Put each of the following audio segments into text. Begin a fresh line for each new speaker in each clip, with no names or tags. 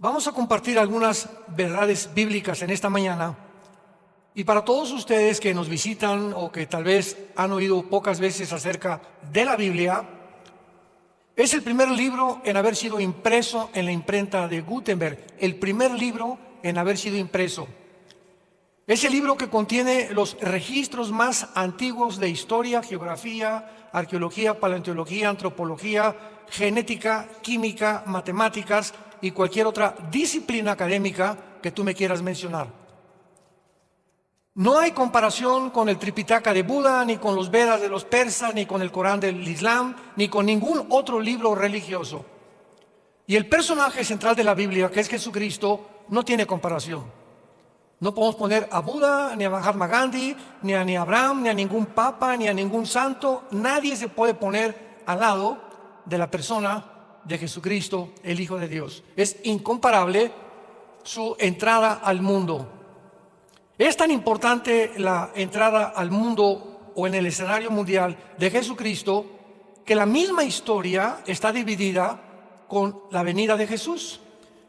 Vamos a compartir algunas verdades bíblicas en esta mañana. Y para todos ustedes que nos visitan o que tal vez han oído pocas veces acerca de la Biblia, es el primer libro en haber sido impreso en la imprenta de Gutenberg, el primer libro en haber sido impreso. Es el libro que contiene los registros más antiguos de historia, geografía, arqueología, paleontología, antropología, genética, química, matemáticas y cualquier otra disciplina académica que tú me quieras mencionar. No hay comparación con el Tripitaka de Buda, ni con los Vedas de los persas, ni con el Corán del Islam, ni con ningún otro libro religioso. Y el personaje central de la Biblia, que es Jesucristo, no tiene comparación. No podemos poner a Buda, ni a Mahatma Gandhi, ni a Abraham, ni a ningún papa, ni a ningún santo. Nadie se puede poner al lado de la persona de Jesucristo, el Hijo de Dios. Es incomparable su entrada al mundo. Es tan importante la entrada al mundo o en el escenario mundial de Jesucristo que la misma historia está dividida con la venida de Jesús.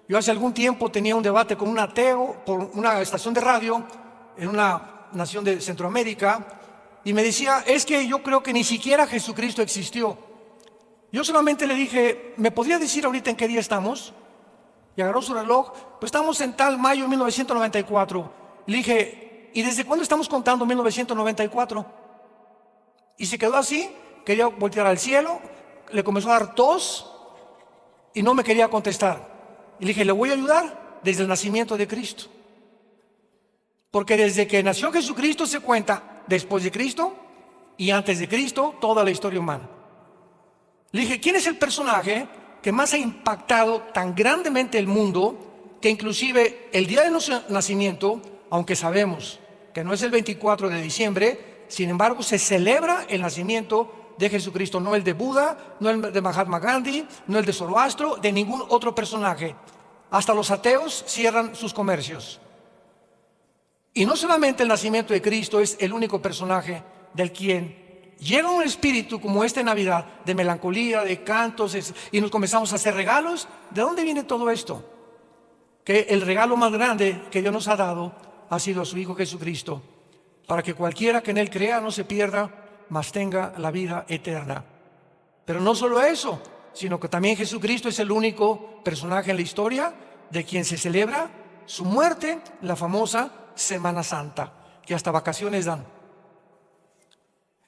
Yo hace algún tiempo tenía un debate con un ateo por una estación de radio en una nación de Centroamérica y me decía, es que yo creo que ni siquiera Jesucristo existió. Yo solamente le dije, ¿me podría decir ahorita en qué día estamos? Y agarró su reloj, pues estamos en tal mayo de 1994. Le dije, ¿y desde cuándo estamos contando 1994? Y se quedó así, quería voltear al cielo, le comenzó a dar tos y no me quería contestar. Y le dije, le voy a ayudar desde el nacimiento de Cristo. Porque desde que nació Jesucristo se cuenta después de Cristo y antes de Cristo toda la historia humana. Le dije, ¿quién es el personaje que más ha impactado tan grandemente el mundo que inclusive el día de su nacimiento, aunque sabemos que no es el 24 de diciembre, sin embargo se celebra el nacimiento de Jesucristo, no el de Buda, no el de Mahatma Gandhi, no el de Zoroastro, de ningún otro personaje? Hasta los ateos cierran sus comercios. Y no solamente el nacimiento de Cristo es el único personaje del quien llega un espíritu como esta Navidad, de melancolía, de cantos, y nos comenzamos a hacer regalos. ¿De dónde viene todo esto? Que el regalo más grande que Dios nos ha dado ha sido a su Hijo Jesucristo, para que cualquiera que en Él crea no se pierda, mas tenga la vida eterna. Pero no solo eso, sino que también Jesucristo es el único personaje en la historia de quien se celebra su muerte, la famosa Semana Santa, que hasta vacaciones dan.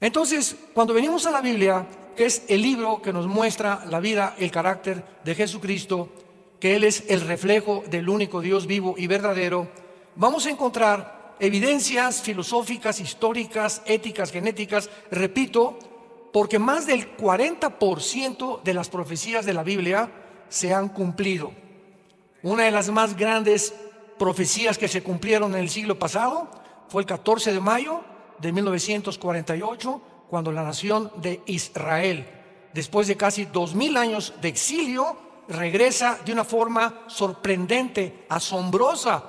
Entonces, cuando venimos a la Biblia, que es el libro que nos muestra la vida, el carácter de Jesucristo, que Él es el reflejo del único Dios vivo y verdadero, vamos a encontrar evidencias filosóficas, históricas, éticas, genéticas, repito, porque más del 40% de las profecías de la Biblia se han cumplido. Una de las más grandes profecías que se cumplieron en el siglo pasado fue el 14 de mayo de 1948, cuando la nación de Israel, después de casi 2000 años de exilio, regresa de una forma sorprendente, asombrosa,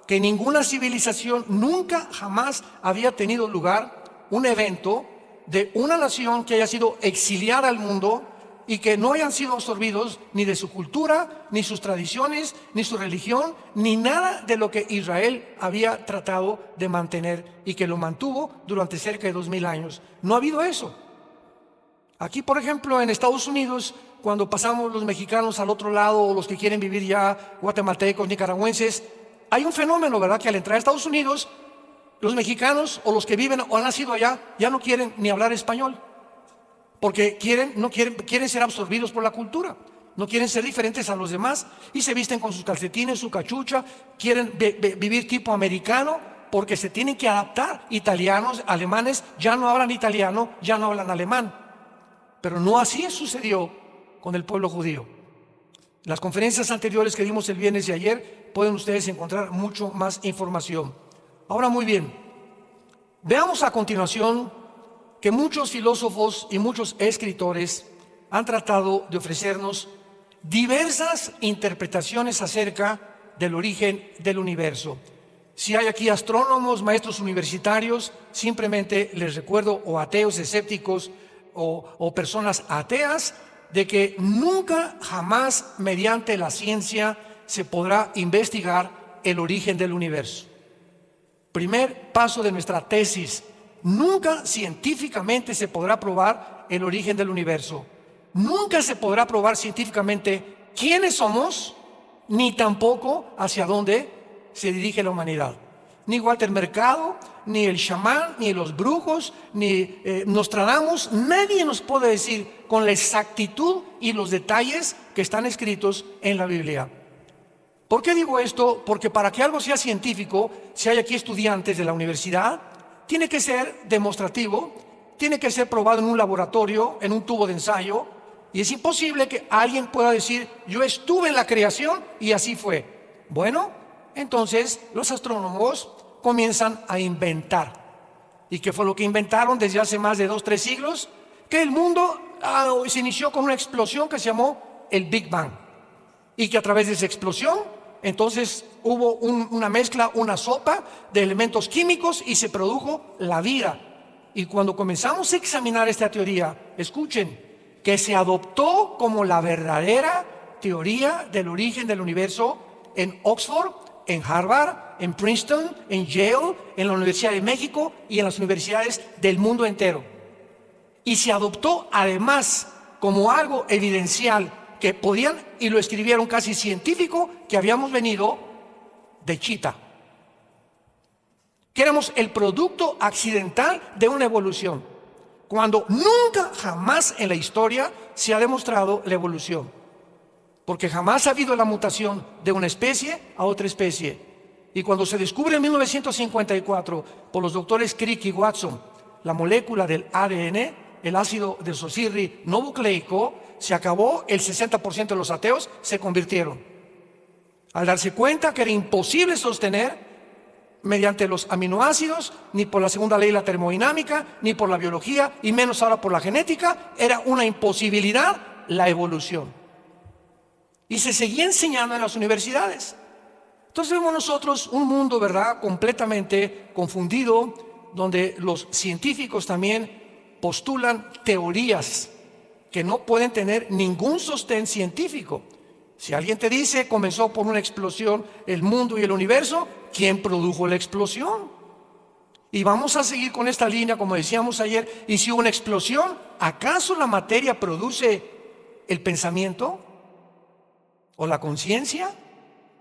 que ninguna civilización nunca jamás había tenido lugar, un evento de una nación que haya sido exiliada al mundo y que no hayan sido absorbidos ni de su cultura, ni sus tradiciones, ni su religión, ni nada de lo que Israel había tratado de mantener y que lo mantuvo durante cerca de 2000 años. No ha habido eso. Aquí, por ejemplo, en Estados Unidos, cuando pasamos los mexicanos al otro lado, o los que quieren vivir ya, guatemaltecos, nicaragüenses, hay un fenómeno, ¿verdad? Que al entrar a Estados Unidos, los mexicanos o los que viven o han nacido allá ya no quieren ni hablar español. Porque quieren ser absorbidos por la cultura, no quieren ser diferentes a los demás y se visten con sus calcetines, su cachucha, quieren vivir tipo americano porque se tienen que adaptar. Italianos, alemanes ya no hablan italiano, ya no hablan alemán, pero no así sucedió con el pueblo judío. En las conferencias anteriores que dimos el viernes y ayer pueden ustedes encontrar mucho más información. Ahora, muy bien, veamos a continuación que muchos filósofos y muchos escritores han tratado de ofrecernos diversas interpretaciones acerca del origen del universo. Si hay aquí astrónomos, maestros universitarios, simplemente les recuerdo, o ateos, escépticos, o personas ateas, de que nunca jamás mediante la ciencia se podrá investigar el origen del universo. Primer paso de nuestra tesis: nunca científicamente se podrá probar el origen del universo. Nunca se podrá probar científicamente quiénes somos, ni tampoco hacia dónde se dirige la humanidad. Ni Walter Mercado, ni el chamán, ni los brujos, ni Nostradamus, nadie nos puede decir con la exactitud y los detalles que están escritos en la Biblia. ¿Por qué digo esto? Porque para que algo sea científico, si hay aquí estudiantes de la universidad, tiene que ser demostrativo, tiene que ser probado en un laboratorio, en un tubo de ensayo, y es imposible que alguien pueda decir: yo estuve en la creación y así fue. Bueno, entonces los astrónomos comienzan a inventar. ¿Y qué fue lo que inventaron desde hace más de 2-3 siglos? Que el mundo se inició con una explosión que se llamó el Big Bang, y que a través de esa explosión entonces hubo una mezcla, una sopa de elementos químicos, y se produjo la vida. Y cuando comenzamos a examinar esta teoría, escuchen, que se adoptó como la verdadera teoría del origen del universo en Oxford, en Harvard, en Princeton, en Yale, en la Universidad de México y en las universidades del mundo entero. Y se adoptó además como algo evidencial que podían, y lo escribieron casi científico, que habíamos venido de Chita, que éramos el producto accidental de una evolución, cuando nunca, jamás en la historia se ha demostrado la evolución, porque jamás ha habido la mutación de una especie a otra especie. Y cuando se descubre en 1954 por los doctores Crick y Watson la molécula del ADN, el ácido desoxirribonucleico, se acabó. El 60% de los ateos se convirtieron al darse cuenta que era imposible sostener mediante los aminoácidos, ni por la segunda ley de la termodinámica, ni por la biología, y menos ahora por la genética. Era una imposibilidad la evolución, y se seguía enseñando en las universidades. Entonces vemos nosotros un mundo, ¿verdad?, completamente confundido, donde los científicos también postulan teorías que no pueden tener ningún sostén científico. Si alguien te dice comenzó por una explosión el mundo y el universo, ¿quién produjo la explosión? Y vamos a seguir con esta línea, como decíamos ayer. ¿Y si hubo una explosión, acaso la materia produce el pensamiento o la conciencia?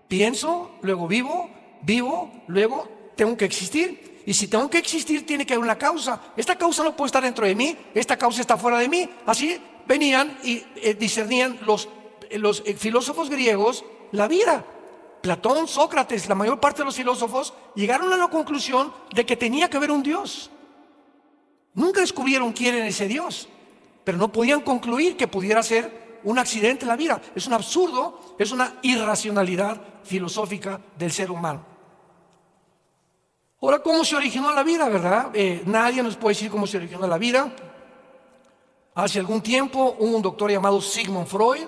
Pienso, luego vivo, vivo, luego tengo que existir. Y si tengo que existir, tiene que haber una causa. Esta causa no puede estar dentro de mí, esta causa está fuera de mí. Así venían y discernían los filósofos griegos la vida. Platón, Sócrates, la mayor parte de los filósofos llegaron a la conclusión de que tenía que haber un Dios. Nunca descubrieron quién era ese Dios, pero no podían concluir que pudiera ser un accidente en la vida. Es un absurdo, es una irracionalidad filosófica del ser humano. Ahora, ¿cómo se originó la vida, verdad? Nadie nos puede decir cómo se originó la vida. Hace algún tiempo hubo un doctor llamado Sigmund Freud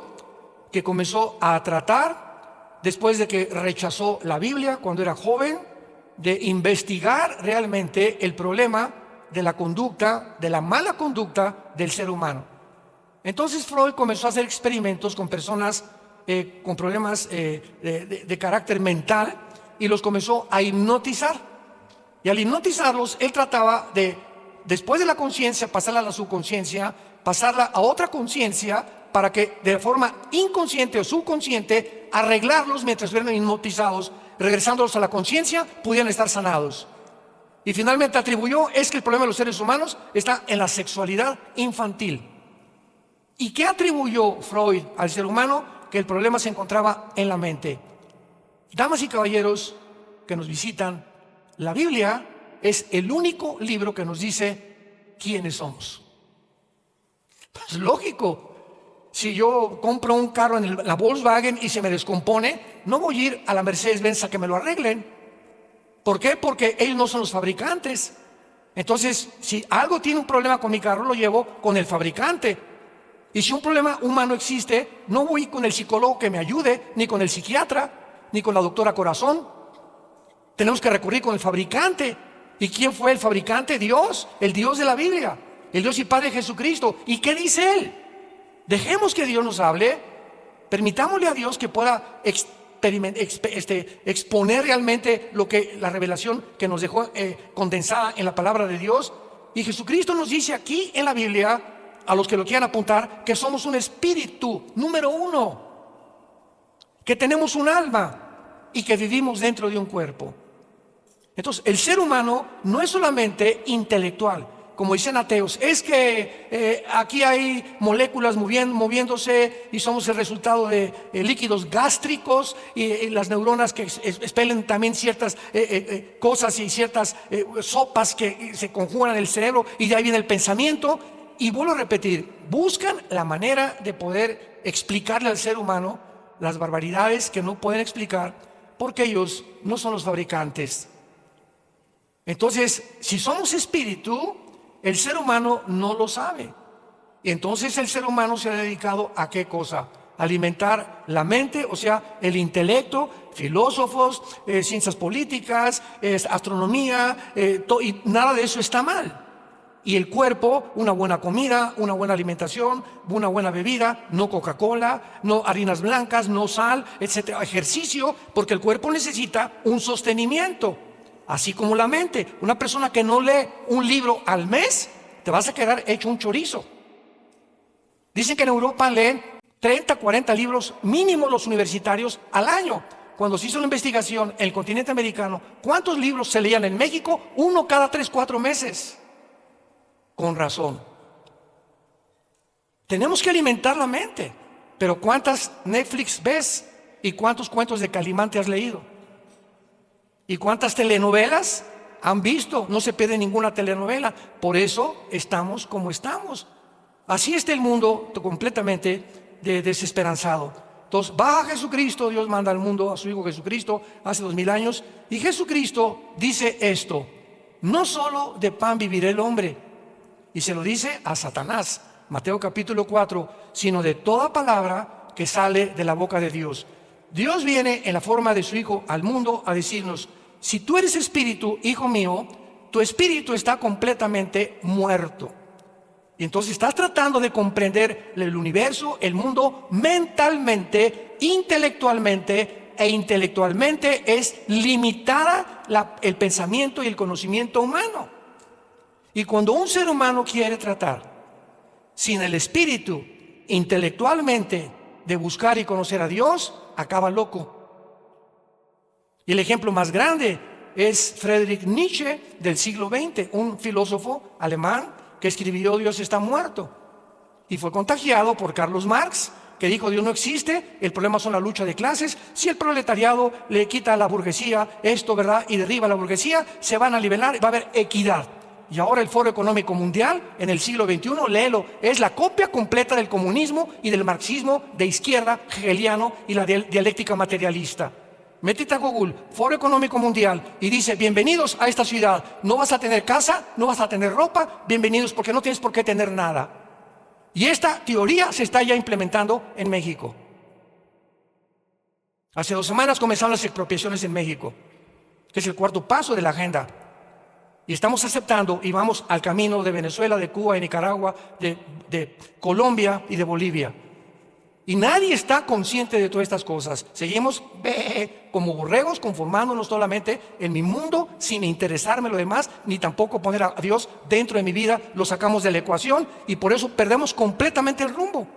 que comenzó a tratar, después de que rechazó la Biblia cuando era joven, de investigar realmente el problema de la conducta, de la mala conducta del ser humano. Entonces Freud comenzó a hacer experimentos con personas con problemas de carácter mental, y los comenzó a hipnotizar. Y al hipnotizarlos, él trataba de, después de la conciencia, pasarla a la subconsciencia, pasarla a otra conciencia, para que de forma inconsciente o subconsciente arreglarlos mientras eran hipnotizados, regresándolos a la conciencia, pudieran estar sanados. Y finalmente atribuyó, es que el problema de los seres humanos está en la sexualidad infantil. ¿Y qué atribuyó Freud al ser humano? Que el problema se encontraba en la mente. Damas y caballeros que nos visitan, la Biblia es el único libro que nos dice quiénes somos. Pues lógico. Si yo compro un carro en la Volkswagen y se me descompone, no voy a ir a la Mercedes-Benz a que me lo arreglen. ¿Por qué? Porque ellos no son los fabricantes. Entonces, si algo tiene un problema con mi carro, lo llevo con el fabricante. Y si un problema humano existe, no voy con el psicólogo que me ayude, ni con el psiquiatra, ni con la doctora Corazón. Tenemos que recurrir con el fabricante. ¿Y quién fue el fabricante? Dios, el Dios de la Biblia, el Dios y Padre Jesucristo. ¿Y qué dice Él? Dejemos que Dios nos hable, permitámosle a Dios que pueda exponer realmente lo que la revelación que nos dejó condensada en la palabra de Dios. Y Jesucristo nos dice aquí en la Biblia, a los que lo quieran apuntar, que somos un espíritu, número uno, que tenemos un alma y que vivimos dentro de un cuerpo. Entonces, el ser humano no es solamente intelectual, como dicen ateos, es que aquí hay moléculas moviéndose y somos el resultado de líquidos gástricos y las neuronas que expelen también ciertas cosas y ciertas sopas que se conjugan en el cerebro y de ahí viene el pensamiento. Y vuelvo a repetir, buscan la manera de poder explicarle al ser humano las barbaridades que no pueden explicar porque ellos no son los fabricantes. Entonces, si somos espíritu, el ser humano no lo sabe. Y entonces el ser humano se ha dedicado ¿a qué cosa? Alimentar la mente, o sea, el intelecto, filósofos, ciencias políticas, astronomía, y nada de eso está mal. Y el cuerpo, una buena comida, una buena alimentación, una buena bebida, no Coca-Cola, no harinas blancas, no sal, etcétera. Ejercicio, porque el cuerpo necesita un sostenimiento. Así como la mente. Una persona que no lee un libro al mes, te vas a quedar hecho un chorizo. Dicen que en Europa leen 30, 40 libros mínimo los universitarios al año. Cuando se hizo la investigación en el continente americano, ¿cuántos libros se leían en México? Uno cada 3, 4 meses. Con razón. Tenemos que alimentar la mente. Pero ¿cuántas Netflix ves? ¿Y cuántos cuentos de Calimán te has leído? ¿Y cuántas telenovelas han visto? No se pierde ninguna telenovela. Por eso estamos como estamos. Así está el mundo completamente desesperanzado. Entonces, baja Jesucristo, Dios manda al mundo a su Hijo Jesucristo hace 2000 años. Y Jesucristo dice esto: no solo de pan vivirá el hombre. Y se lo dice a Satanás, Mateo capítulo 4, sino de toda palabra que sale de la boca de Dios. Dios viene en la forma de su Hijo al mundo a decirnos: si tú eres espíritu, hijo mío, tu espíritu está completamente muerto. Y entonces estás tratando de comprender el universo, el mundo, mentalmente, intelectualmente, e intelectualmente es limitada el pensamiento y el conocimiento humano. Y cuando un ser humano quiere tratar sin el espíritu, intelectualmente, de buscar y conocer a Dios, acaba loco. Y el ejemplo más grande es Friedrich Nietzsche del siglo XX, un filósofo alemán que escribió Dios está muerto. Y fue contagiado por Karl Marx, que dijo Dios no existe, el problema son la lucha de clases. Si el proletariado le quita a la burguesía esto, ¿verdad?, y derriba a la burguesía, se van a nivelar y va a haber equidad. Y ahora el Foro Económico Mundial, en el siglo XXI, léelo, es la copia completa del comunismo y del marxismo de izquierda, hegeliano y la dialéctica materialista. Métete a Google, Foro Económico Mundial, y dice: bienvenidos a esta ciudad, no vas a tener casa, no vas a tener ropa, bienvenidos porque no tienes por qué tener nada. Y esta teoría se está ya implementando en México. Hace 2 semanas comenzaron las expropiaciones en México, que es el cuarto paso de la agenda. Y estamos aceptando y vamos al camino de Venezuela, de Cuba, de Nicaragua, de Colombia y de Bolivia. Y nadie está consciente de todas estas cosas. Seguimos como borregos, conformándonos solamente en mi mundo, sin interesarme lo demás, ni tampoco poner a Dios dentro de mi vida. Lo sacamos de la ecuación y por eso perdemos completamente el rumbo.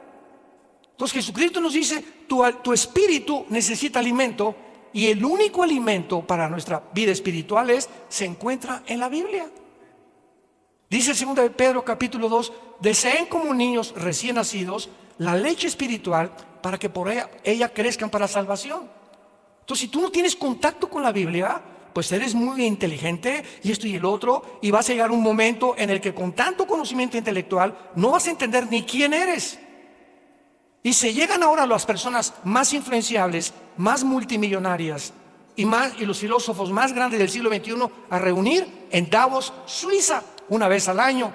Entonces Jesucristo nos dice: tu espíritu necesita alimento. Y el único alimento para nuestra vida espiritual se encuentra en la Biblia. Dice el 2 de Pedro capítulo 2: deseen como niños recién nacidos la leche espiritual para que por ella crezcan para salvación. Entonces, si tú no tienes contacto con la Biblia, pues eres muy inteligente y esto y el otro, y vas a llegar un momento en el que con tanto conocimiento intelectual no vas a entender ni quién eres. Y se llegan ahora las personas más influenciables, más multimillonarias y los filósofos más grandes del siglo XXI a reunir en Davos, Suiza, una vez al año,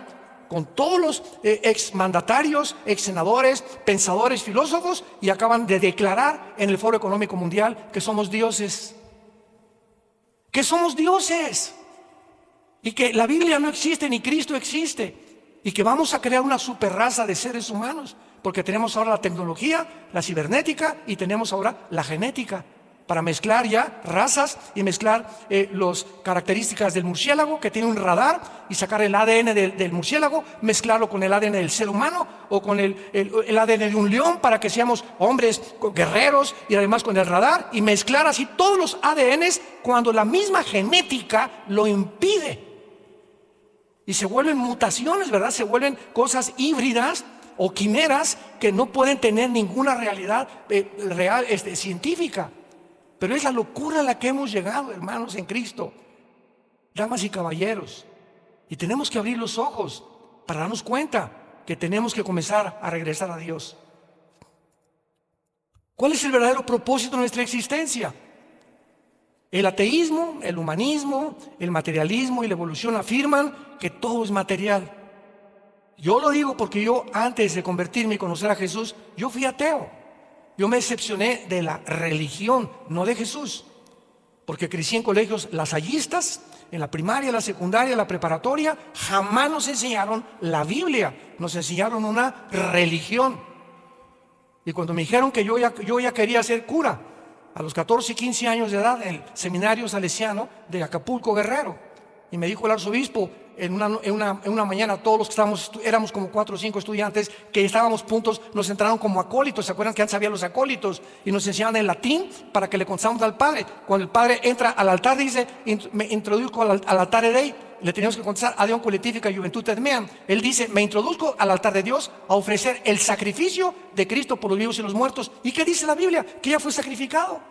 con todos los exmandatarios, exsenadores, pensadores, filósofos, y acaban de declarar en el Foro Económico Mundial que somos dioses. Que somos dioses. Y que la Biblia no existe ni Cristo existe. Y que vamos a crear una superraza de seres humanos. Porque tenemos ahora la tecnología, la cibernética y tenemos ahora la genética. para mezclar ya razas y mezclar las características del murciélago, que tiene un radar, y sacar el ADN del murciélago, mezclarlo con el ADN del ser humano o con el ADN de un león para que seamos hombres guerreros, y además con el radar, y mezclar así todos los ADNs cuando la misma genética lo impide. Y se vuelven mutaciones, ¿verdad? Se vuelven cosas híbridas o quimeras que no pueden tener ninguna realidad real, científica. Pero es la locura a la que hemos llegado, hermanos, en Cristo, damas y caballeros. Y tenemos que abrir los ojos para darnos cuenta que tenemos que comenzar a regresar a Dios. ¿Cuál es el verdadero propósito de nuestra existencia? El ateísmo, el humanismo, el materialismo y la evolución afirman que todo es material. Yo lo digo porque yo, antes de convertirme y conocer a Jesús, yo fui ateo. Yo me decepcioné de la religión, no de Jesús, porque crecí en colegios lasallistas, en la primaria, la secundaria, la preparatoria. Jamás nos enseñaron la Biblia, nos enseñaron una religión. Y cuando me dijeron que yo ya quería ser cura, a los 14 y 15 años de edad, en el seminario salesiano de Acapulco, Guerrero, y me dijo el arzobispo, en una mañana, todos los que éramos como 4 o 5 estudiantes que estábamos puntos, nos entraron como acólitos. ¿Se acuerdan que antes había los acólitos? Y nos enseñaban el latín para que le contáramos al padre. Cuando el padre entra al altar, dice: me introduzco al altar de Dei. Le teníamos que contestar: Adión Coletifica Juventud Meam. Él dice: me introduzco al altar de Dios a ofrecer el sacrificio de Cristo por los vivos y los muertos. ¿Y qué dice la Biblia? Que ya fue sacrificado.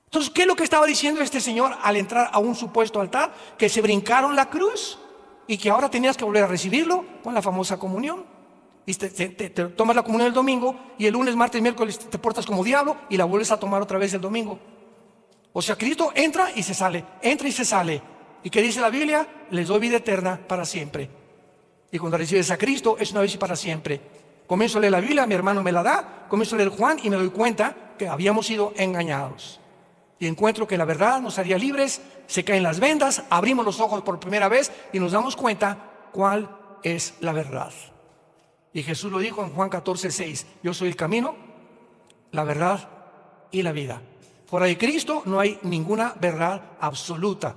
Entonces, ¿qué es lo que estaba diciendo este señor al entrar a un supuesto altar? Que se brincaron la cruz y que ahora tenías que volver a recibirlo con la famosa comunión. Y te tomas la comunión el domingo, y el lunes, martes, miércoles te portas como diablo y la vuelves a tomar otra vez el domingo. O sea, Cristo entra y se sale, entra y se sale. ¿Y qué dice la Biblia? Les doy vida eterna para siempre. Y cuando recibes a Cristo es una vez y para siempre. Comienzo a leer la Biblia, mi hermano me la da, comienzo a leer Juan y me doy cuenta que habíamos sido engañados. Y encuentro que la verdad nos haría libres, se caen las vendas, abrimos los ojos por primera vez y nos damos cuenta cuál es la verdad. Y Jesús lo dijo en Juan 14:6: yo soy el camino, la verdad y la vida. Fuera de Cristo no hay ninguna verdad absoluta,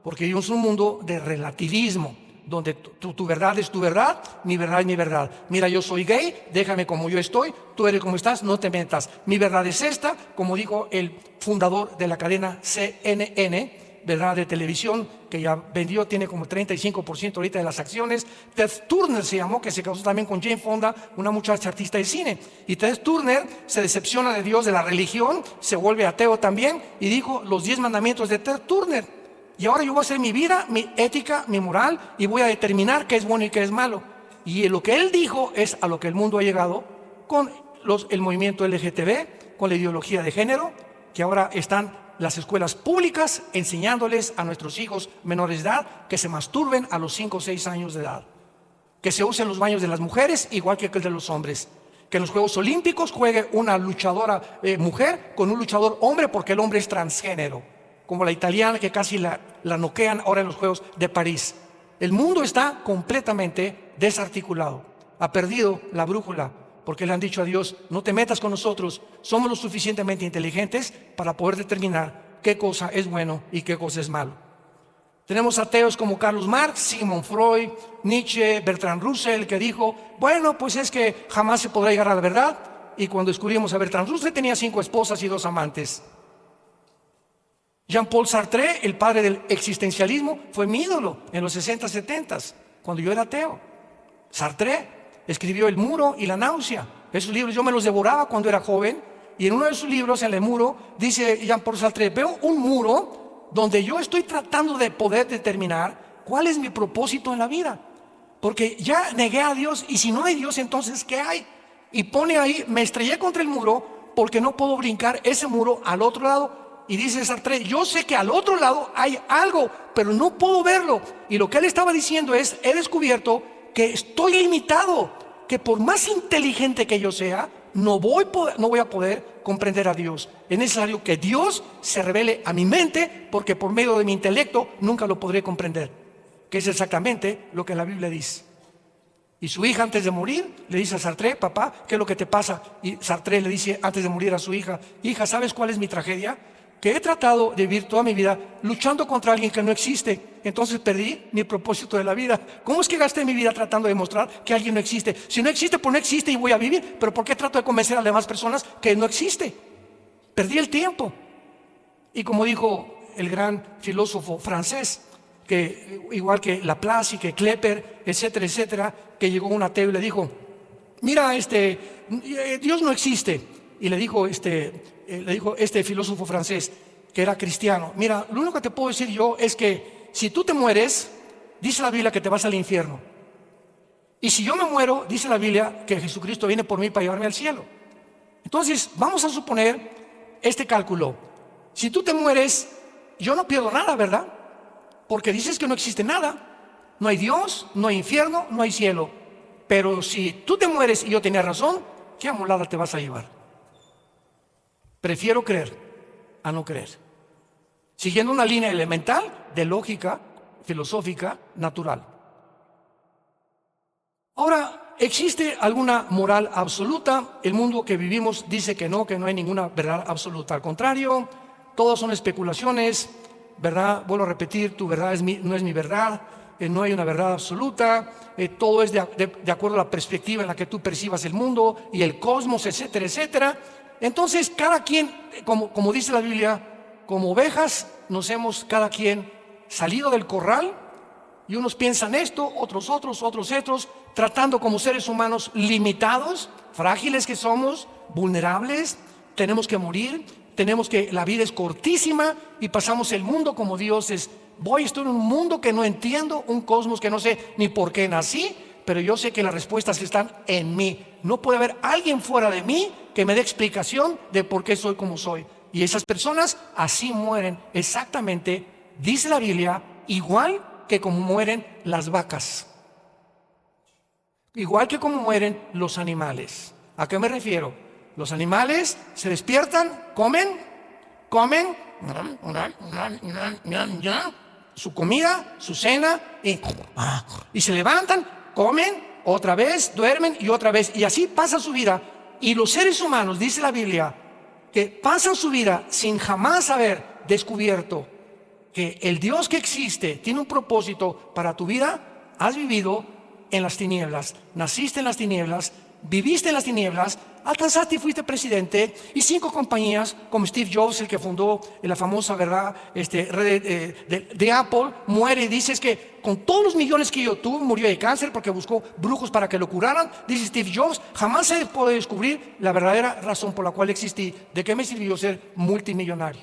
porque es un mundo de relativismo, donde tu verdad es tu verdad, mi verdad es mi verdad. Mira, yo soy gay, déjame como yo estoy, tú eres como estás, no te metas. Mi verdad es esta, como dijo el fundador de la cadena CNN, verdad, de televisión, que ya vendió, tiene como 35% ahorita de las acciones. Ted Turner se llamó, que se casó también con Jane Fonda, una muchacha artista de cine. Y Ted Turner se decepciona de Dios, de la religión, se vuelve ateo también, y dijo los 10 mandamientos de Ted Turner. Y ahora yo voy a hacer mi vida, mi ética, mi moral, y voy a determinar qué es bueno y qué es malo. Y lo que él dijo es a lo que el mundo ha llegado con el movimiento LGTB, con la ideología de género, que ahora están las escuelas públicas enseñándoles a nuestros hijos menores de edad que se masturben a los 5 o 6 años de edad, que se usen los baños de las mujeres igual que el de los hombres, que en los Juegos Olímpicos juegue una luchadora mujer con un luchador hombre porque el hombre es transgénero, como la italiana que casi la noquean ahora en los Juegos de París. El mundo está completamente desarticulado, ha perdido la brújula, porque le han dicho a Dios: no te metas con nosotros, somos lo suficientemente inteligentes para poder determinar qué cosa es bueno y qué cosa es malo. Tenemos ateos como Carlos Marx, Sigmund Freud, Nietzsche, Bertrand Russell, que dijo: bueno, pues es que jamás se podrá llegar a la verdad. Y cuando descubrimos a Bertrand Russell, tenía 5 esposas y 2 amantes. Jean-Paul Sartre, el padre del existencialismo, fue mi ídolo en los 60, 70, cuando yo era ateo. Sartre escribió El muro y la náusea. Esos libros yo me los devoraba cuando era joven, y en uno de sus libros, en El muro, dice Jean-Paul Sartre: veo un muro donde yo estoy tratando de poder determinar cuál es mi propósito en la vida, porque ya negué a Dios, y si no hay Dios, entonces ¿qué hay? Y pone ahí: me estrellé contra el muro porque no puedo brincar ese muro al otro lado. Y dice Sartre: yo sé que al otro lado hay algo, pero no puedo verlo. Y lo que él estaba diciendo es: he descubierto que estoy limitado, que por más inteligente que yo sea, no voy a poder comprender a Dios. Es necesario que Dios se revele a mi mente, porque por medio de mi intelecto nunca lo podré comprender, que es exactamente lo que la Biblia dice. Y su hija antes de morir le dice a Sartre: papá, ¿qué es lo que te pasa? Y Sartre le dice antes de morir a su hija: hija, ¿sabes cuál es mi tragedia? Que he tratado de vivir toda mi vida luchando contra alguien que no existe. Entonces perdí mi propósito de la vida. ¿Cómo es que gasté mi vida tratando de demostrar que alguien no existe? Si no existe, pues no existe y voy a vivir. Pero ¿por qué trato de convencer a las demás personas que no existe? Perdí el tiempo. Y como dijo el gran filósofo francés, que igual que Laplace y que Klepper, etcétera, etcétera, que llegó un ateo y le dijo: mira, Dios no existe. Y le dijo este filósofo francés, que era cristiano: mira, lo único que te puedo decir yo es que si tú te mueres, dice la Biblia que te vas al infierno. Y si yo me muero, dice la Biblia que Jesucristo viene por mí para llevarme al cielo. Entonces, vamos a suponer este cálculo. Si tú te mueres, yo no pierdo nada, ¿verdad? Porque dices que no existe nada. No hay Dios, no hay infierno, no hay cielo. Pero si tú te mueres y yo tenía razón, ¿qué amolada te vas a llevar? Prefiero creer a no creer, siguiendo una línea elemental de lógica filosófica natural. Ahora, ¿existe alguna moral absoluta? El mundo que vivimos dice que no hay ninguna verdad absoluta. Al contrario, todas son especulaciones, ¿verdad? Vuelvo a repetir, tu verdad no es mi verdad, no hay una verdad absoluta, todo es de acuerdo a la perspectiva en la que tú percibas el mundo y el cosmos, etcétera, etcétera. Entonces, cada quien, como dice la Biblia, como ovejas nos hemos cada quien salido del corral, y unos piensan esto, otros, tratando como seres humanos limitados, frágiles que somos, vulnerables, tenemos que morir, la vida es cortísima y pasamos el mundo como dioses. Estoy en un mundo que no entiendo, un cosmos que no sé ni por qué nací, pero yo sé que las respuestas están en mí. No puede haber alguien fuera de mí que me dé explicación de por qué soy como soy. Y esas personas así mueren exactamente, dice la Biblia, igual que como mueren las vacas, igual que como mueren los animales. ¿A qué me refiero? Los animales se despiertan, comen su comida, su cena, y se levantan, comen, otra vez, duermen y otra vez, y así pasa su vida. Y los seres humanos, dice la Biblia, que pasan su vida sin jamás haber descubierto que el Dios que existe tiene un propósito para tu vida. Has vivido en las tinieblas, naciste en las tinieblas, viviste en las tinieblas, alcanzaste y fuiste presidente, y 5 compañías como Steve Jobs, el que fundó la famosa red de Apple, muere y dices que con todos los millones que yo tuve, murió de cáncer porque buscó brujos para que lo curaran. Dice Steve Jobs: jamás se puede descubrir la verdadera razón por la cual existí. ¿De qué me sirvió ser multimillonario?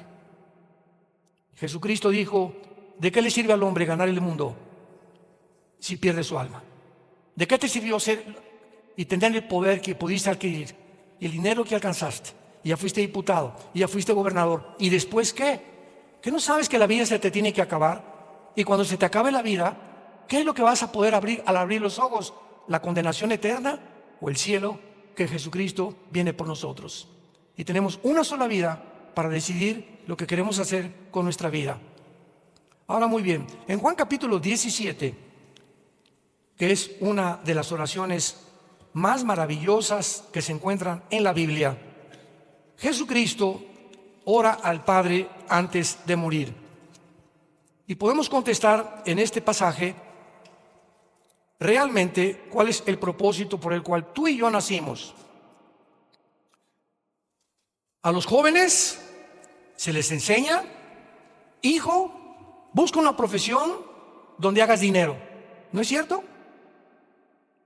Jesucristo dijo: ¿de qué le sirve al hombre ganar el mundo si pierde su alma? ¿De qué te sirvió ser y tener el poder que pudiste adquirir y el dinero que alcanzaste, y ya fuiste diputado, y ya fuiste gobernador, y después qué? ¿Que no sabes que la vida se te tiene que acabar? Y cuando se te acabe la vida, ¿qué es lo que vas a poder abrir al abrir los ojos? ¿La condenación eterna o el cielo que Jesucristo viene por nosotros? Y tenemos una sola vida para decidir lo que queremos hacer con nuestra vida. Ahora, muy bien, en Juan capítulo 17, que es una de las oraciones más maravillosas que se encuentran en la Biblia, Jesucristo ora al Padre antes de morir. Y podemos contestar en este pasaje realmente cuál es el propósito por el cual tú y yo nacimos. A los jóvenes se les enseña: hijo, busca una profesión donde hagas dinero. ¿No es cierto?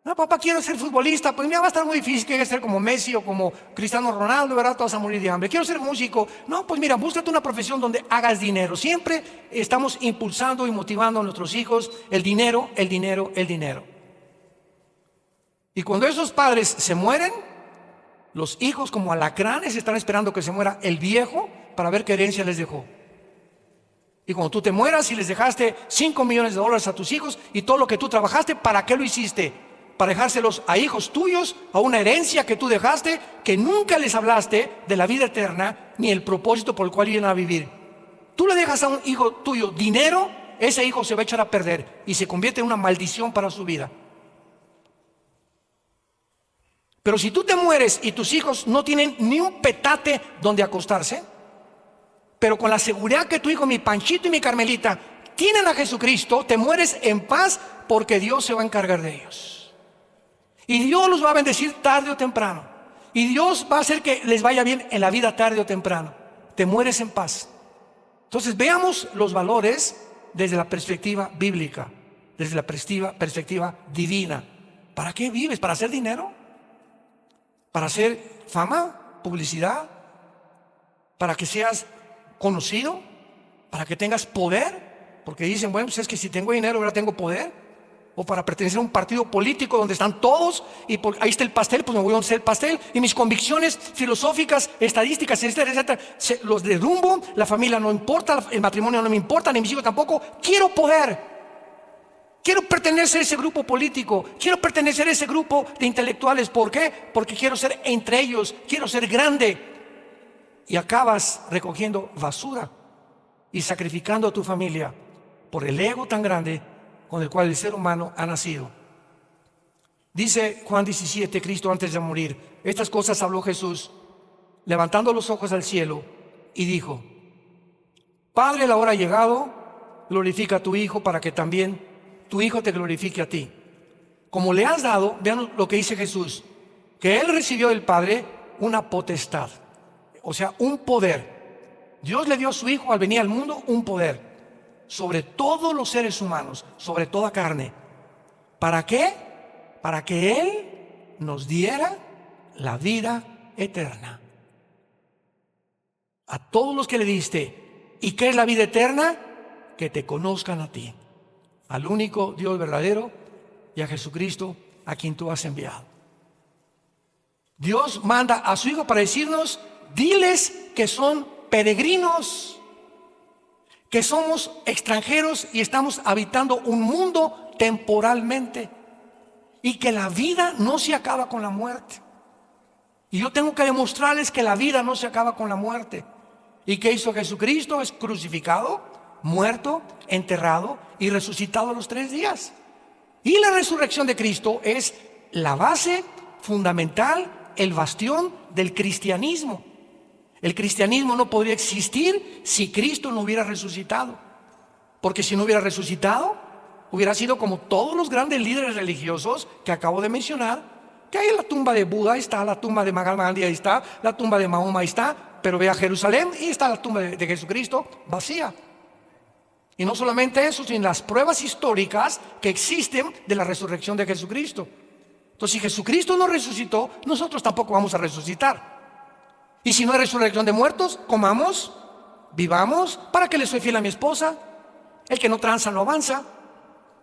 No, papá, quiero ser futbolista. Pues mira, va a estar muy difícil, que ser como Messi o como Cristiano Ronaldo, ¿verdad? Te vas a morir de hambre. Quiero ser músico. No, pues mira, búscate una profesión donde hagas dinero. Siempre estamos impulsando y motivando a nuestros hijos el dinero, el dinero, el dinero. Y cuando esos padres se mueren, los hijos como alacranes están esperando que se muera el viejo para ver qué herencia les dejó. Y cuando tú te mueras y les dejaste $5 millones a tus hijos y todo lo que tú trabajaste, ¿para qué lo hiciste? Para dejárselos a hijos tuyos, a una herencia que tú dejaste, que nunca les hablaste de la vida eterna ni el propósito por el cual iban a vivir. Tú le dejas a un hijo tuyo dinero, ese hijo se va a echar a perder y se convierte en una maldición para su vida. Pero si tú te mueres y tus hijos no tienen ni un petate donde acostarse, pero con la seguridad que tu hijo, mi Panchito y mi Carmelita, tienen a Jesucristo, te mueres en paz porque Dios se va a encargar de ellos. Y Dios los va a bendecir tarde o temprano. Y Dios va a hacer que les vaya bien en la vida tarde o temprano. Te mueres en paz. Entonces veamos los valores desde la perspectiva bíblica, desde la perspectiva divina. ¿Para qué vives? ¿Para hacer dinero? ¿Para hacer fama? ¿Publicidad? ¿Para que seas conocido? ¿Para que tengas poder? Porque dicen, bueno, pues es que si tengo dinero ahora tengo poder. O para pertenecer a un partido político donde están todos y ahí está el pastel, pues me voy a hacer el pastel. Y mis convicciones filosóficas, estadísticas, etcétera, etcétera, los derrumbo. La familia no importa, el matrimonio no me importa, ni mis hijos tampoco. Quiero poder. Quiero pertenecer a ese grupo político. Quiero pertenecer a ese grupo de intelectuales. ¿Por qué? Porque quiero ser entre ellos. Quiero ser grande. Y acabas recogiendo basura y sacrificando a tu familia por el ego tan grande con el cual el ser humano ha nacido. Dice Juan 17, Cristo antes de morir, estas cosas habló Jesús, levantando los ojos al cielo, y dijo: Padre, la hora ha llegado, glorifica a tu Hijo para que también tu Hijo te glorifique a ti. Como le has dado, vean lo que dice Jesús, que Él recibió del Padre una potestad, o sea, un poder. Dios le dio a su Hijo al venir al mundo un poder sobre todos los seres humanos, sobre toda carne. ¿Para qué? Para que Él nos diera la vida eterna. A todos los que le diste. ¿Y qué es la vida eterna? Que te conozcan a ti, al único Dios verdadero, y a Jesucristo a quien tú has enviado. Dios manda a su Hijo para decirnos: diles que son peregrinos, que somos extranjeros y estamos habitando un mundo temporalmente, y que la vida no se acaba con la muerte. Y yo tengo que demostrarles que la vida no se acaba con la muerte. ¿Y qué hizo Jesucristo? Es crucificado, muerto, enterrado y resucitado a los 3 días. Y la resurrección de Cristo es la base fundamental, el bastión del cristianismo. El cristianismo no podría existir si Cristo no hubiera resucitado. Porque si no hubiera resucitado, hubiera sido como todos los grandes líderes religiosos que acabo de mencionar, que ahí en la tumba de Buda, ahí está la tumba de Mahatma Gandhi, ahí está la tumba de Mahoma, ahí está, pero ve a Jerusalén y está la tumba de Jesucristo vacía. Y no solamente eso, sino las pruebas históricas que existen de la resurrección de Jesucristo. Entonces, si Jesucristo no resucitó, nosotros tampoco vamos a resucitar. Y si no hay resurrección de muertos, comamos, vivamos. ¿Para qué le soy fiel a mi esposa? El que no tranza no avanza.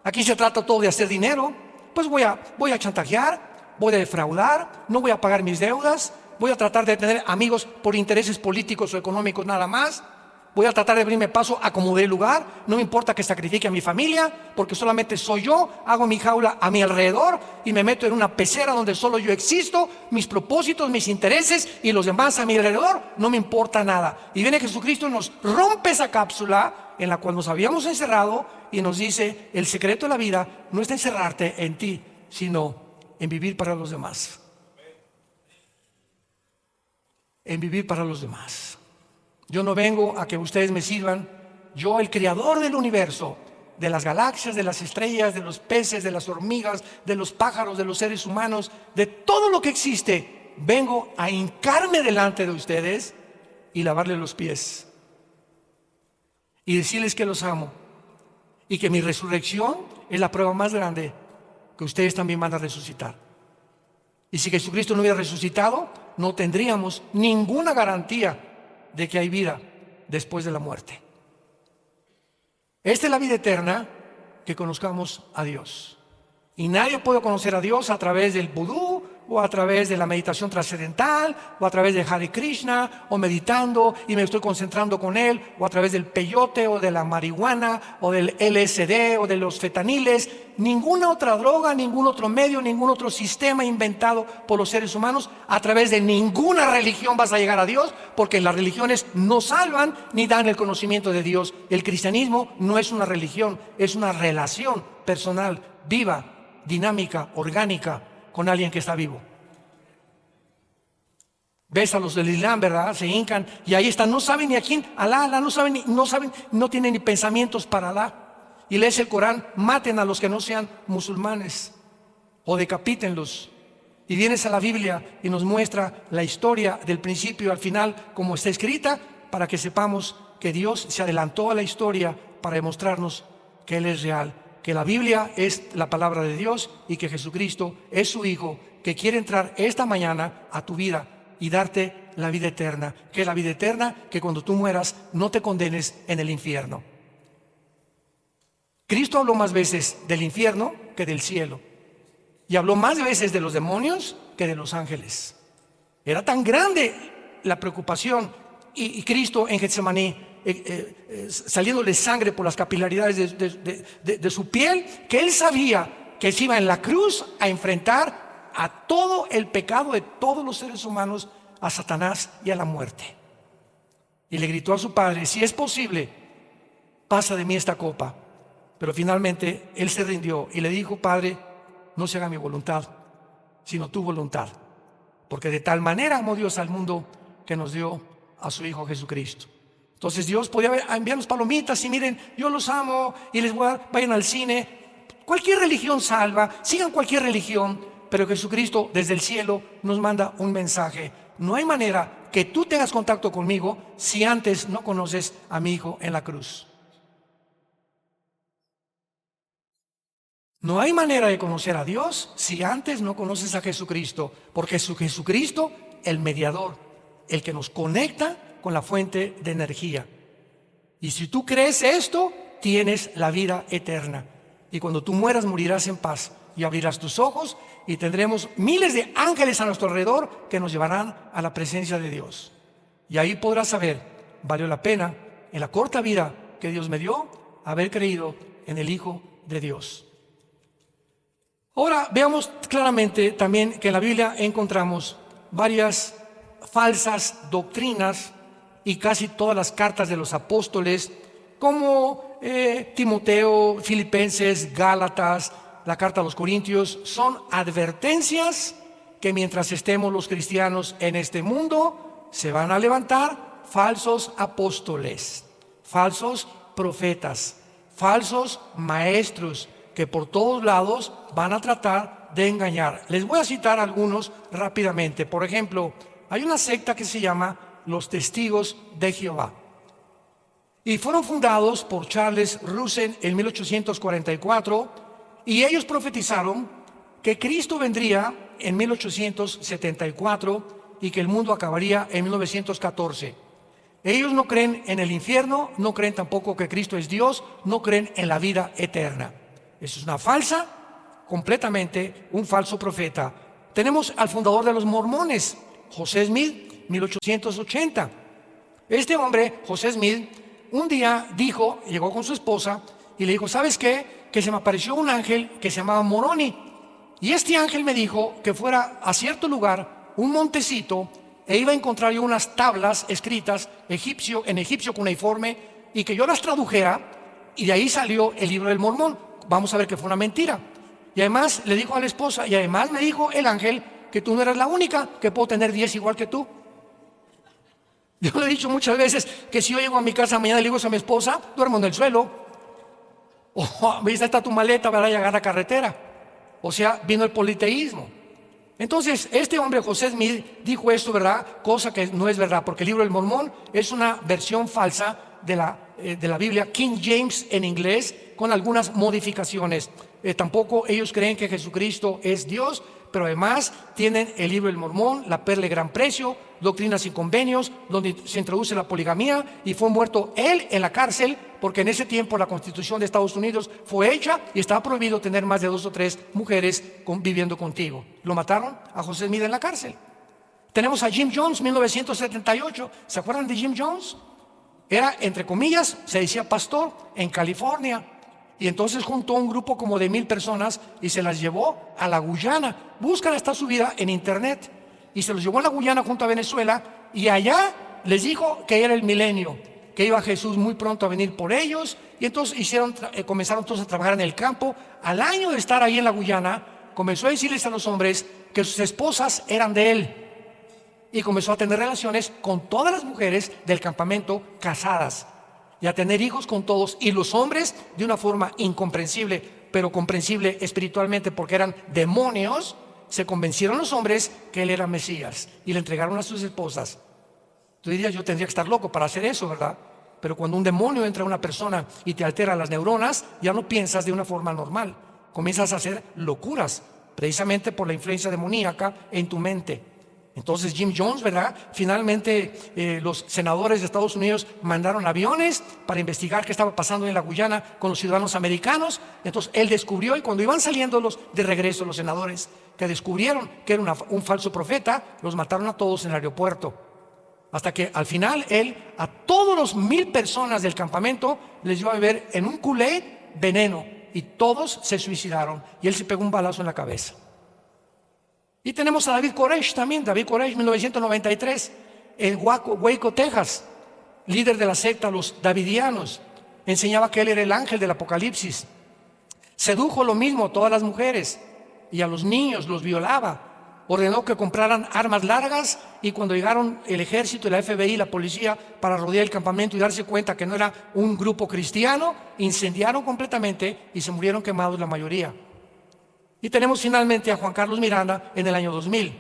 Aquí se trata todo de hacer dinero. Pues voy a chantajear, voy a defraudar, no voy a pagar mis deudas, voy a tratar de tener amigos por intereses políticos o económicos nada más. Voy a tratar de abrirme paso a como dé lugar. No me importa que sacrifique a mi familia, porque solamente soy yo. Hago mi jaula a mi alrededor y me meto en una pecera donde solo yo existo. Mis propósitos, mis intereses y los demás a mi alrededor, no me importa nada. Y viene Jesucristo y nos rompe esa cápsula en la cual nos habíamos encerrado y nos dice: el secreto de la vida no está encerrarte en ti, sino en vivir para los demás. En vivir para los demás. Yo no vengo a que ustedes me sirvan. Yo, el creador del universo, de las galaxias, de las estrellas, de los peces, de las hormigas, de los pájaros, de los seres humanos, de todo lo que existe, vengo a hincarme delante de ustedes y lavarles los pies y decirles que los amo y que mi resurrección es la prueba más grande que ustedes también van a resucitar. Y si Jesucristo no hubiera resucitado, no tendríamos ninguna garantía de que hay vida después de la muerte. Esta es la vida eterna, que conozcamos a Dios. Y nadie puede conocer a Dios a través del vudú, o a través de la meditación trascendental, o a través de Hare Krishna, o meditando y me estoy concentrando con Él, o a través del peyote, o de la marihuana, o del LSD, o de los fetaniles. Ninguna otra droga, ningún otro medio, ningún otro sistema inventado por los seres humanos. A través de ninguna religión vas a llegar a Dios, porque las religiones no salvan ni dan el conocimiento de Dios. El cristianismo no es una religión, es una relación personal, viva, dinámica, orgánica, con alguien que está vivo. Ves a los del Islam, ¿verdad? Se hincan y ahí están, no saben ni a quién, Alá, no saben, no tienen ni pensamientos para Alá. Y lees el Corán, maten a los que no sean musulmanes o decapítenlos. Y vienes a la Biblia y nos muestra la historia del principio al final como está escrita, para que sepamos que Dios se adelantó a la historia para demostrarnos que Él es real, que la Biblia es la palabra de Dios y que Jesucristo es su Hijo, que quiere entrar esta mañana a tu vida y darte la vida eterna. Que es la vida eterna, que cuando tú mueras no te condenes en el infierno. Cristo habló más veces del infierno que del cielo, y habló más veces de los demonios que de los ángeles. Era tan grande la preocupación, y Cristo en Getsemaní, saliéndole sangre por las capilaridades de su piel, que Él sabía que se iba en la cruz a enfrentar a todo el pecado de todos los seres humanos, a Satanás y a la muerte. Y le gritó a su padre: si es posible, pasa de mí esta copa. Pero finalmente Él se rindió y le dijo: Padre, no se haga mi voluntad, sino tu voluntad. Porque de tal manera amó Dios al mundo que nos dio a su Hijo Jesucristo. Entonces Dios podía enviarnos palomitas y miren, yo los amo y les voy a dar, vayan al cine. Cualquier religión salva, sigan cualquier religión, pero Jesucristo desde el cielo nos manda un mensaje. No hay manera que tú tengas contacto conmigo si antes no conoces a mi Hijo en la cruz. No hay manera de conocer a Dios si antes no conoces a Jesucristo, porque es Jesucristo el mediador, el que nos conecta con la fuente de energía. Y si tú crees esto, tienes la vida eterna. Y cuando tú mueras, morirás en paz y abrirás tus ojos y tendremos miles de ángeles a nuestro alrededor que nos llevarán a la presencia de Dios. Y ahí podrás saber, valió la pena en la corta vida que Dios me dio haber creído en el Hijo de Dios. Ahora veamos claramente también que en la Biblia encontramos varias falsas doctrinas, y casi todas las cartas de los apóstoles, como Timoteo, Filipenses, Gálatas, la carta a los Corintios, son advertencias que mientras estemos los cristianos en este mundo, se van a levantar falsos apóstoles, falsos profetas, falsos maestros, que por todos lados van a tratar de engañar. Les voy a citar algunos rápidamente. Por ejemplo, hay una secta que se llama los Testigos de Jehová, y fueron fundados por Charles Russell en 1844, y ellos profetizaron que Cristo vendría en 1874 y que el mundo acabaría en 1914. Ellos no creen en el infierno, no creen tampoco que Cristo es Dios, no creen en la vida eterna. Eso es una falsa, completamente un falso profeta. Tenemos al fundador de los mormones, José Smith, 1880. Este hombre, José Smith, un día llegó con su esposa y le dijo: ¿sabes qué? Que se me apareció un ángel que se llamaba Moroni, y este ángel me dijo que fuera a cierto lugar, un montecito, e iba a encontrar yo unas tablas escritas en egipcio cuneiforme, y que yo las tradujera, y de ahí salió el libro del Mormón. Vamos a ver que fue una mentira. Y además le dijo a la esposa, y además me dijo el ángel que tú no eras la única, que puedo tener 10 igual que tú. Yo le he dicho muchas veces que si yo llego a mi casa mañana y le digo a mi esposa: duermo en el suelo. O ahí está tu maleta para llegar a la carretera. O sea, vino el politeísmo. Entonces, este hombre, José Smith, dijo esto, ¿verdad? Cosa que no es verdad, porque el libro del Mormón es una versión falsa de la Biblia, King James en inglés, con algunas modificaciones. Tampoco ellos creen que Jesucristo es Dios, pero además tienen el libro del Mormón, la perla de gran precio, doctrinas y convenios, donde se introduce la poligamía, y fue muerto él en la cárcel, porque en ese tiempo la Constitución de Estados Unidos fue hecha y estaba prohibido tener más de 2 o 3 mujeres viviendo contigo. Lo mataron a José Smith en la cárcel. Tenemos a Jim Jones, 1978. ¿Se acuerdan de Jim Jones? Era, entre comillas, se decía pastor en California. Y entonces juntó un grupo como de 1000 personas y se las llevó a la Guyana. Buscan esta subida en internet. Y se los llevó a la Guyana junto a Venezuela, y allá les dijo que era el milenio, que iba Jesús muy pronto a venir por ellos. Y entonces comenzaron todos a trabajar en el campo. Al año de estar ahí en la Guyana, comenzó a decirles a los hombres que sus esposas eran de él. y comenzó a tener relaciones con todas las mujeres del campamento casadas y a tener hijos con todos, y los hombres de una forma incomprensible, pero comprensible espiritualmente porque eran demonios. Se convencieron los hombres que él era Mesías y le entregaron a sus esposas. Tú dirías, yo tendría que estar loco para hacer eso, ¿verdad? Pero cuando un demonio entra a una persona y te altera las neuronas, ya no piensas de una forma normal. Comienzas a hacer locuras, precisamente por la influencia demoníaca en tu mente. Entonces Jim Jones, ¿verdad? Finalmente los senadores de Estados Unidos mandaron aviones para investigar qué estaba pasando en la Guyana con los ciudadanos americanos. Entonces él descubrió, y cuando iban saliendo de regreso los senadores, que descubrieron que era un falso profeta, los mataron a todos en el aeropuerto. Hasta que al final él a todos los 1,000 personas del campamento les dio a beber en un Kool-Aid veneno, y todos se suicidaron, y él se pegó un balazo en la cabeza. Y tenemos a David Koresh también. David Koresh, 1993, en Waco, Texas, líder de la secta los Davidianos. Enseñaba que él era el ángel del Apocalipsis. Sedujo lo mismo a todas las mujeres y a los niños los violaba. Ordenó que compraran armas largas, y cuando llegaron el ejército y la FBI, la policía, para rodear el campamento y darse cuenta que no era un grupo cristiano, incendiaron completamente y se murieron quemados la mayoría. Y tenemos finalmente a Juan Carlos Miranda en el año 2000,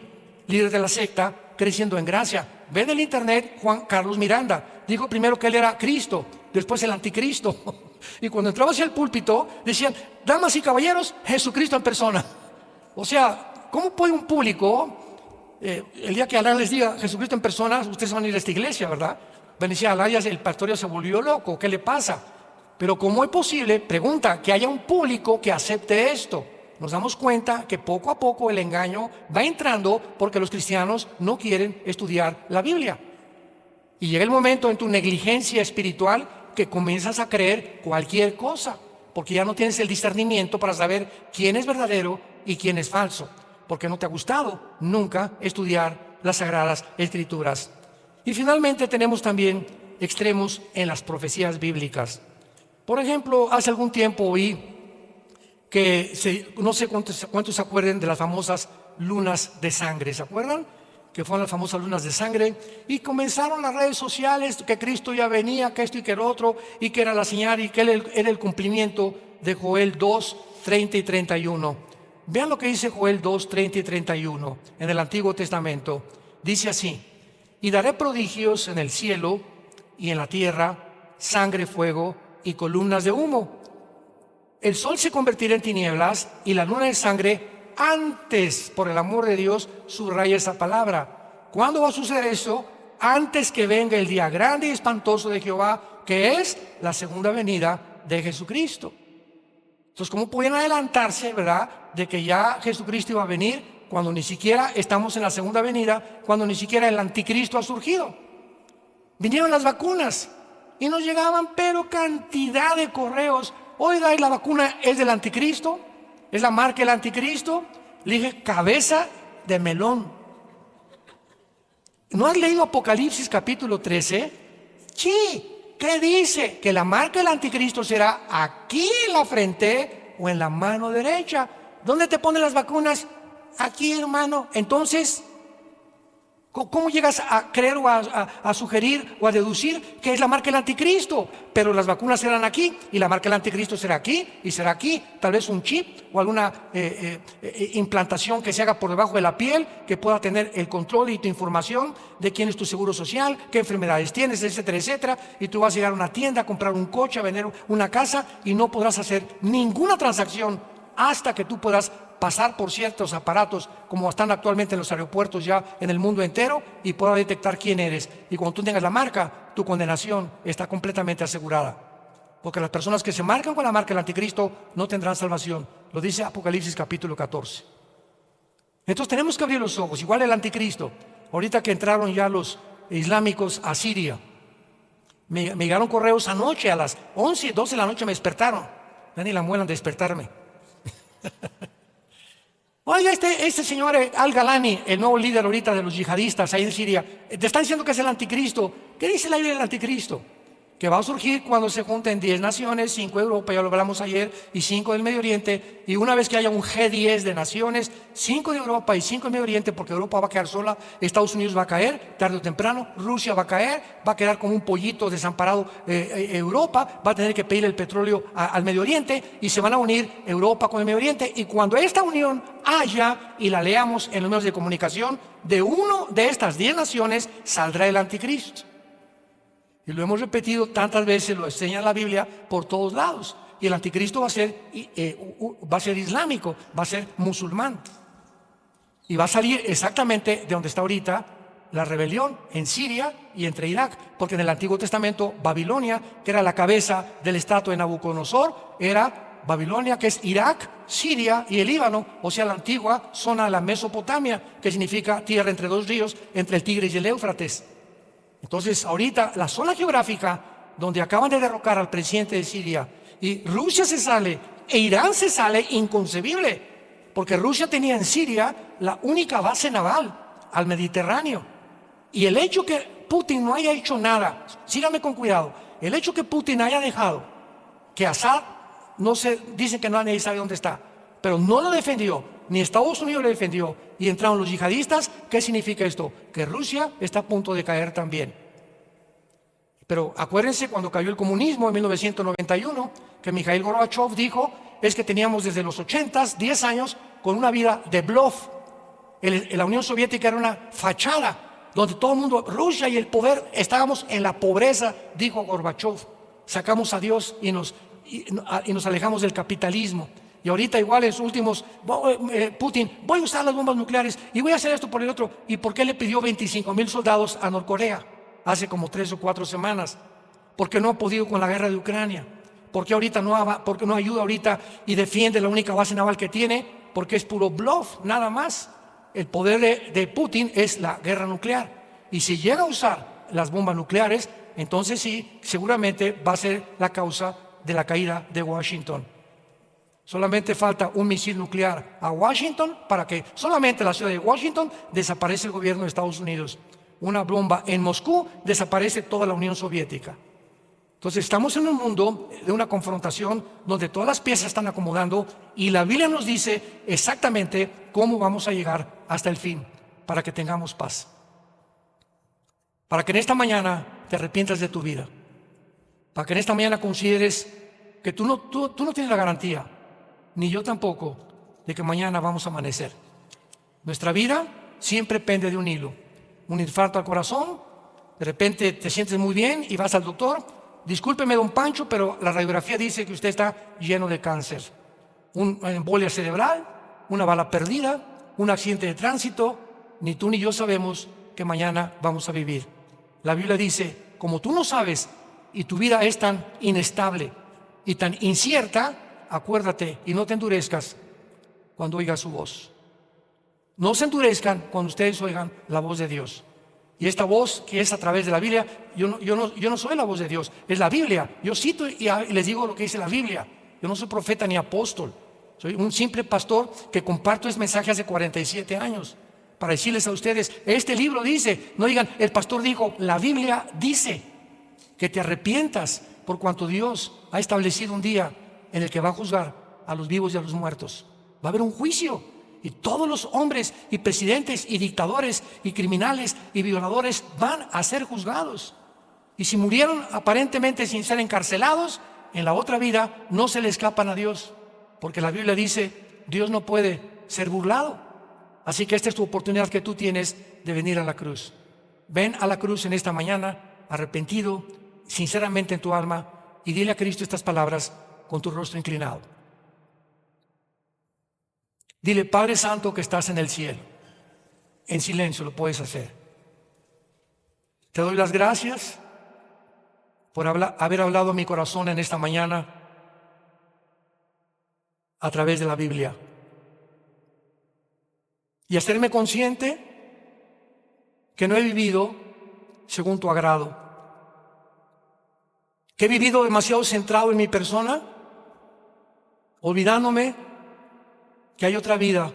líder de la secta Creciendo en Gracia. Ven en el internet Juan Carlos Miranda. Dijo primero que él era Cristo, después el anticristo. Y cuando entraba hacia el púlpito decían: damas y caballeros, Jesucristo en persona. O sea, ¿cómo puede un público, el día que Alá les diga Jesucristo en persona, ustedes van a ir a esta iglesia, ¿verdad? Van a decir: Alá, el pastor ya se volvió loco, ¿qué le pasa? Pero ¿cómo es posible, pregunta, que haya un público que acepte esto? Nos damos cuenta que poco a poco el engaño va entrando porque los cristianos no quieren estudiar la Biblia. Y llega el momento en tu negligencia espiritual que comienzas a creer cualquier cosa, porque ya no tienes el discernimiento para saber quién es verdadero y quién es falso, porque no te ha gustado nunca estudiar las Sagradas Escrituras. Y finalmente tenemos también extremos en las profecías bíblicas. Por ejemplo, hace algún tiempo oí que no sé cuántos se acuerdan de las famosas lunas de sangre. ¿Se acuerdan? Que fueron las famosas lunas de sangre, y comenzaron las redes sociales que Cristo ya venía, que esto y que el otro, y que era la señal, y que era el cumplimiento de Joel 2, 30 y 31. Vean lo que dice Joel 2, 30 y 31 en el Antiguo Testamento. Dice así: y daré prodigios en el cielo y en la tierra, sangre, fuego y columnas de humo. El sol se convertirá en tinieblas y la luna en sangre antes, por el amor de Dios, subraya esa palabra. ¿Cuándo va a suceder eso? Antes que venga el día grande y espantoso de Jehová, que es la segunda venida de Jesucristo. Entonces, ¿cómo pueden adelantarse, verdad, de que ya Jesucristo iba a venir cuando ni siquiera estamos en la segunda venida, cuando ni siquiera el anticristo ha surgido? Vinieron las vacunas y nos llegaban, pero cantidad de correos. Oiga, ¿y la vacuna es del anticristo? ¿Es la marca del anticristo? Le dije: cabeza de melón. ¿No has leído Apocalipsis capítulo 13? Sí. ¿Qué dice? Que la marca del anticristo será aquí en la frente o en la mano derecha. ¿Dónde te ponen las vacunas? Aquí, hermano. Entonces, ¿cómo llegas a creer o a sugerir o a deducir que es la marca del anticristo? Pero las vacunas serán aquí, y la marca del anticristo será aquí y será aquí. Tal vez un chip o alguna implantación que se haga por debajo de la piel, que pueda tener el control y tu información de quién es tu seguro social, qué enfermedades tienes, etcétera, etcétera. Y tú vas a llegar a una tienda a comprar un coche, a vender una casa, y no podrás hacer ninguna transacción hasta que tú puedas pasar por ciertos aparatos como están actualmente en los aeropuertos ya en el mundo entero, y pueda detectar quién eres. Y cuando tú tengas la marca, tu condenación está completamente asegurada, porque las personas que se marcan con la marca del anticristo no tendrán salvación. Lo dice Apocalipsis capítulo 14. Entonces tenemos que abrir los ojos. Igual el anticristo. Ahorita que entraron ya los islámicos a Siria, me llegaron correos anoche a las 11, 12 de la noche, me despertaron. Ya ni la muelan de despertarme. Oiga, este señor Al-Galani, el nuevo líder ahorita de los yihadistas ahí en Siria, te están diciendo que es el anticristo. ¿Qué dice la Biblia del anticristo? que va a surgir cuando se junten 10 naciones, 5 de Europa, ya lo hablamos ayer, y 5 del Medio Oriente, y una vez que haya un G10 de naciones, 5 de Europa y 5 del Medio Oriente, porque Europa va a quedar sola, Estados Unidos va a caer, tarde o temprano, Rusia va a caer, va a quedar como un pollito desamparado Europa, va a tener que pedir el petróleo al Medio Oriente, y se van a unir Europa con el Medio Oriente, y cuando esta unión haya, y la leamos en los medios de comunicación, de uno de estas 10 naciones saldrá el anticristo. Y lo hemos repetido tantas veces, lo enseña la Biblia por todos lados. Y el anticristo va a ser islámico, va a ser musulmán. Y va a salir exactamente de donde está ahorita la rebelión, en Siria y entre Irak. Porque en el Antiguo Testamento, Babilonia, que era la cabeza del estatua de Nabucodonosor, era Babilonia, que es Irak, Siria y el Líbano, o sea, la antigua zona de la Mesopotamia, que significa tierra entre dos ríos, entre el Tigris y el Éufrates. Entonces, ahorita la zona geográfica donde acaban de derrocar al presidente de Siria y Rusia se sale e Irán se sale, inconcebible, porque Rusia tenía en Siria la única base naval al Mediterráneo. Y el hecho que Putin no haya hecho nada, síganme con cuidado, el hecho que Putin haya dejado que Assad, dicen que nadie sabe dónde está, pero no lo defendió, ni Estados Unidos lo defendió, y entraron los yihadistas. ¿Qué significa esto? Que Rusia está a punto de caer también. Pero acuérdense cuando cayó el comunismo en 1991, que Mikhail Gorbachev dijo, es que teníamos desde los 80s, 10 años, con una vida de bluff. La Unión Soviética era una fachada, donde todo el mundo, Rusia y el poder, estábamos en la pobreza, dijo Gorbachev. Sacamos a Dios y nos alejamos del capitalismo. Y ahorita igual en sus últimos, Putin, voy a usar las bombas nucleares y voy a hacer esto por el otro. ¿Y por qué le pidió 25,000 soldados a Norcorea hace como 3 o 4 semanas? Porque no ha podido con la guerra de Ucrania. Porque no ayuda ahorita y defiende la única base naval que tiene, porque es puro bluff, nada más. El poder de Putin es la guerra nuclear. Y si llega a usar las bombas nucleares, entonces sí, seguramente va a ser la causa de la caída de Washington. Solamente falta un misil nuclear a Washington para que solamente la ciudad de Washington desaparece el gobierno de Estados Unidos. Una bomba en Moscú, desaparece toda la Unión Soviética. Entonces estamos en un mundo de una confrontación donde todas las piezas están acomodando y la Biblia nos dice exactamente cómo vamos a llegar hasta el fin para que tengamos paz. Para que en esta mañana te arrepientas de tu vida. Para que en esta mañana consideres que tú no tienes la garantía, ni yo tampoco, de que mañana vamos a amanecer. Nuestra vida siempre pende de un hilo. Un infarto al corazón, de repente te sientes muy bien y vas al doctor. Discúlpeme, don Pancho, pero la radiografía dice que usted está lleno de cáncer. Una embolia cerebral, una bala perdida, un accidente de tránsito. Ni tú ni yo sabemos que mañana vamos a vivir. La Biblia dice, como tú no sabes y tu vida es tan inestable y tan incierta, acuérdate y no te endurezcas cuando oigas su voz. No se endurezcan cuando ustedes oigan la voz de Dios. Y esta voz que es a través de la Biblia, yo no soy la voz de Dios, es la Biblia. Yo cito y les digo lo que dice la Biblia. Yo no soy profeta ni apóstol. Soy un simple pastor que comparto este mensaje hace 47 años para decirles a ustedes, este libro dice, no digan, el pastor dijo, la Biblia dice que te arrepientas por cuanto Dios ha establecido un día en el que va a juzgar a los vivos y a los muertos. Va a haber un juicio y todos los hombres y presidentes y dictadores y criminales y violadores van a ser juzgados. Y si murieron aparentemente sin ser encarcelados, en la otra vida no se le escapan a Dios, porque la Biblia dice, Dios no puede ser burlado. Así que esta es tu oportunidad que tú tienes de venir a la cruz. Ven a la cruz en esta mañana, arrepentido, sinceramente en tu alma, y dile a Cristo estas palabras con tu rostro inclinado. Dile, Padre Santo que estás en el cielo. En silencio lo puedes hacer. Te doy las gracias por haber hablado a mi corazón en esta mañana a través de la Biblia. Y hacerme consciente que no he vivido según tu agrado. Que he vivido demasiado centrado en mi persona, olvidándome que hay otra vida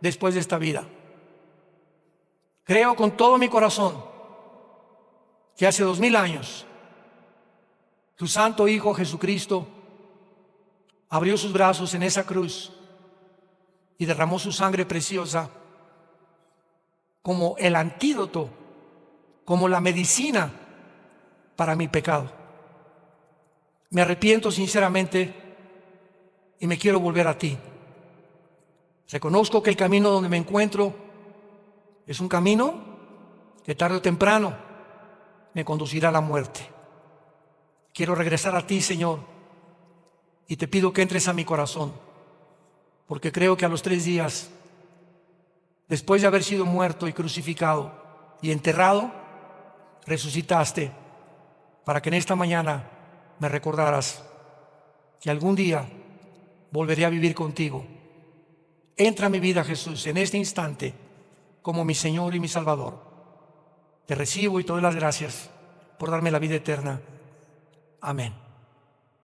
después de esta vida. Creo con todo mi corazón que hace 2000 años Tu santo Hijo Jesucristo abrió sus brazos en esa cruz y derramó su sangre preciosa como el antídoto, como la medicina para mi pecado. Me arrepiento sinceramente y me quiero volver a ti. Reconozco que el camino donde me encuentro es un camino que tarde o temprano me conducirá a la muerte. Quiero regresar a ti, Señor, y te pido que entres a mi corazón, porque creo que a los 3 días, después de haber sido muerto y crucificado y enterrado, resucitaste para que en esta mañana me recordaras que algún día volveré a vivir contigo. Entra a mi vida, Jesús, en este instante como mi Señor y mi Salvador. Te recibo y te doy las gracias por darme la vida eterna. Amén.